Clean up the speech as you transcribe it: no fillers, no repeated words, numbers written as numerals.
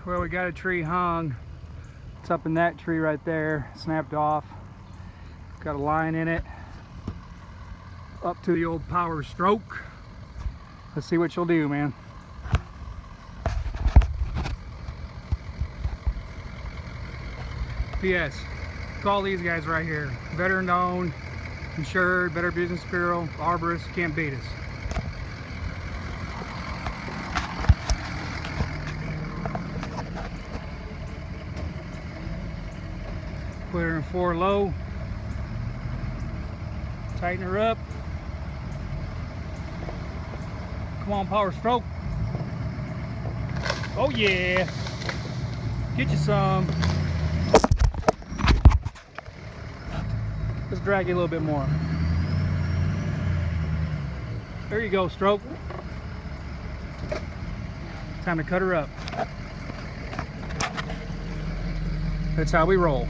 Well, we got a tree hung. It's up in that tree right there, snapped off. Got a line in it up to the old Power Stroke. Let's see what you'll do, man. P.S. Call these guys right here. Veteran owned, insured, Better Business Bureau, arborist, can't beat us. Put her in 4 low. Tighten her up. Come on, Power Stroke. Oh yeah. Get you some. Let's drag you a little bit more. There you go, Stroke. Time to cut her up. That's how we roll.